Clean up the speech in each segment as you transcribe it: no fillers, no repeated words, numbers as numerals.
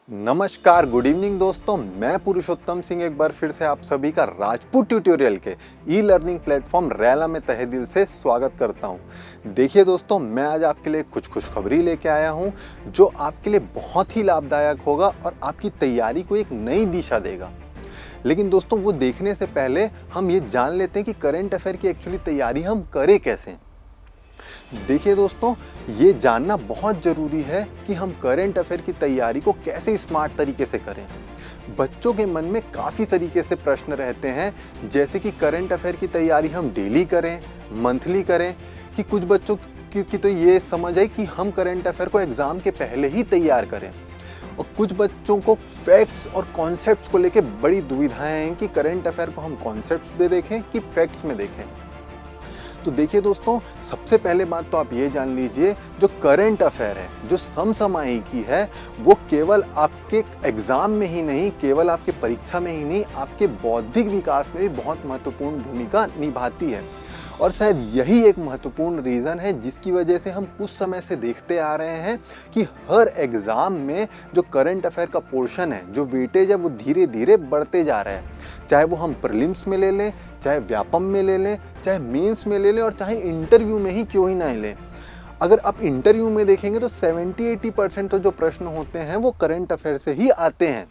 नमस्कार, good evening दोस्तों। मैं पुरुषोत्तम सिंह एक बार फिर से आप सभी का राजपूत ट्यूटोरियल के ई लर्निंग प्लेटफॉर्म रैला में तहे दिल से स्वागत करता हूं। देखिए दोस्तों, मैं आज आपके लिए कुछ खुशखबरी लेके आया हूं जो आपके लिए बहुत ही लाभदायक होगा और आपकी तैयारी को एक नई दिशा देगा। लेकिन दोस्तों, वो देखने से पहले हम ये जान लेते हैं कि करंट अफेयर की एक्चुअली तैयारी हम करें कैसे। देखिए दोस्तों, ये जानना बहुत ज़रूरी है कि हम करंट अफेयर की तैयारी को कैसे स्मार्ट तरीके से करें। बच्चों के मन में काफ़ी तरीके से प्रश्न रहते हैं, जैसे कि करंट अफेयर की तैयारी हम डेली करें, मंथली करें, कि कुछ बच्चों की तो ये समझ आई कि हम करंट अफेयर को एग्ज़ाम के पहले ही तैयार करें। और कुछ बच्चों को फैक्ट्स और कॉन्सेप्ट्स को लेके बड़ी दुविधाएं हैं कि करंट अफेयर को हम कॉन्सेप्ट्स में देखें कि फैक्ट्स में देखें। तो देखिए दोस्तों, सबसे पहले बात तो आप ये जान लीजिए, जो करंट अफेयर है, जो समसामयिकी है, वो केवल आपके एग्जाम में ही नहीं, केवल आपके परीक्षा में ही नहीं, आपके बौद्धिक विकास में भी बहुत महत्वपूर्ण भूमिका निभाती है। और शायद यही एक महत्वपूर्ण रीज़न है जिसकी वजह से हम कुछ समय से देखते आ रहे हैं कि हर एग्ज़ाम में जो करंट अफेयर का पोर्शन है, जो वेटेज है, वो धीरे धीरे बढ़ते जा रहा है। चाहे वो हम प्रीलिम्स में ले लें, चाहे व्यापम में ले लें, चाहे मेंस में ले लें, और चाहे इंटरव्यू में ही क्यों ही ना लें। अगर आप इंटरव्यू में देखेंगे तो 70-80% तो जो प्रश्न होते हैं वो करंट अफेयर से ही आते हैं।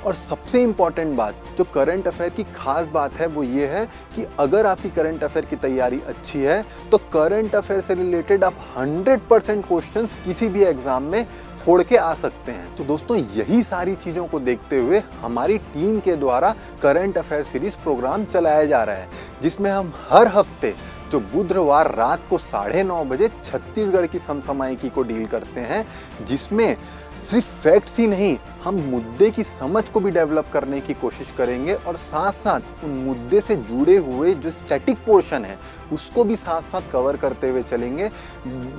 और सबसे इम्पॉर्टेंट बात, जो करंट अफेयर की खास बात है, वो ये है कि अगर आपकी करंट अफेयर की तैयारी अच्छी है तो करंट अफेयर से रिलेटेड आप 100% क्वेश्चंस किसी भी एग्जाम में फोड़ के आ सकते हैं। तो दोस्तों, यही सारी चीज़ों को देखते हुए हमारी टीम के द्वारा करंट अफेयर सीरीज प्रोग्राम चलाया जा रहा है, जिसमें हम हर हफ्ते जो बुधवार रात को 9:30 बजे छत्तीसगढ़ की समसामयिकी को डील करते हैं, जिसमें सिर्फ फैक्ट्स ही नहीं, हम मुद्दे की समझ को भी डेवलप करने की कोशिश करेंगे और साथ साथ उन मुद्दे से जुड़े हुए जो स्टैटिक पोर्शन है उसको भी साथ साथ कवर करते हुए चलेंगे।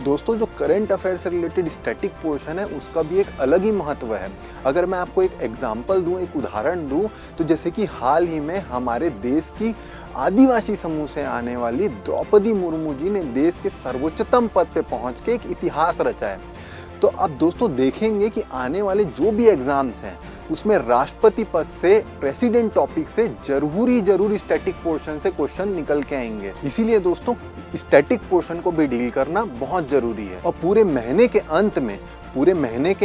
दोस्तों, जो करंट अफेयर से रिलेटेड स्टैटिक पोर्शन है उसका भी एक अलग ही महत्व है। अगर मैं आपको एक एग्जाम्पल दूं, एक उदाहरण दूं, तो जैसे कि हाल ही में हमारे देश की आदिवासी समूह से आने वाली द्रौपदी मुर्मू जी ने देश के सर्वोच्चतम पद पे पहुंच के एक इतिहास रचा है। तो अब दोस्तों देखेंगे कि आने वाले जो भी एग्जाम्स हैं उसमें राष्ट्रपति पद से, प्रेसिडेंट टॉपिक से जरूरी स्टैटिक पोर्शन से क्वेश्चन निकल के आएंगे। इसीलिए दोस्तों, स्टैटिक पोर्शन को भी डील करना बहुत जरूरी है। और पूरे महीने के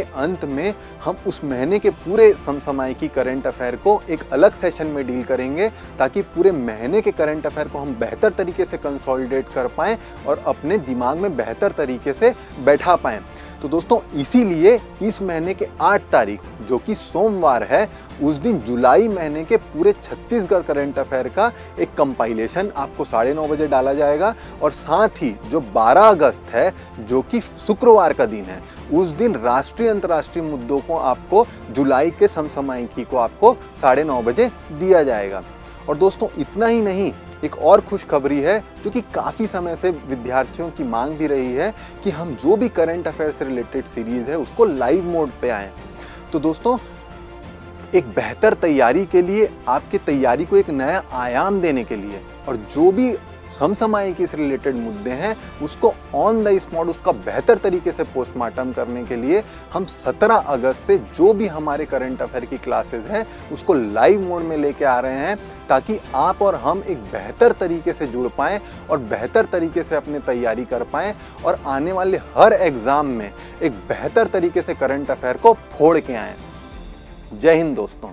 अंत में हम उस महीने के पूरे समसामयिकी करंट अफेयर को एक अलग सेशन में डील करेंगे, ताकि पूरे महीने के करंट अफेयर को हम बेहतर तरीके से कंसोलिडेट कर पाएं और अपने दिमाग में बेहतर तरीके से बैठा पाएं। तो दोस्तों, इसीलिए इस महीने के 8 तारीख, जो कि सोमवार है, उस दिन जुलाई महीने के पूरे छत्तीसगढ़ करंट अफेयर का एक कंपाइलेशन आपको 9:30 बजे डाला जाएगा। और साथ ही जो 12 अगस्त है, जो कि शुक्रवार का दिन है, उस दिन राष्ट्रीय अंतर्राष्ट्रीय मुद्दों को आपको, जुलाई के समसामयिकी को आपको 9:30 बजे दिया जाएगा। और दोस्तों, इतना ही नहीं, एक और खुशखबरी है जो कि काफ़ी समय से विद्यार्थियों की मांग भी रही है कि हम जो भी करंट अफेयर से रिलेटेड सीरीज़ है उसको लाइव मोड पे आएँ। तो दोस्तों, एक बेहतर तैयारी के लिए, आपके तैयारी को एक नया आयाम देने के लिए, और जो भी समसामयिकी से रिलेटेड मुद्दे हैं उसको ऑन द स्पॉट, उसका बेहतर तरीके से पोस्टमार्टम करने के लिए हम 17 अगस्त से जो भी हमारे करंट अफेयर की क्लासेस हैं उसको लाइव मोड में लेके आ रहे हैं, ताकि आप और हम एक बेहतर तरीके से जुड़ पाएँ और बेहतर तरीके से अपनी तैयारी कर पाएँ और आने वाले हर एग्ज़ाम में एक बेहतर तरीके से करंट अफेयर को फोड़ के आएँ। जय हिंद दोस्तों।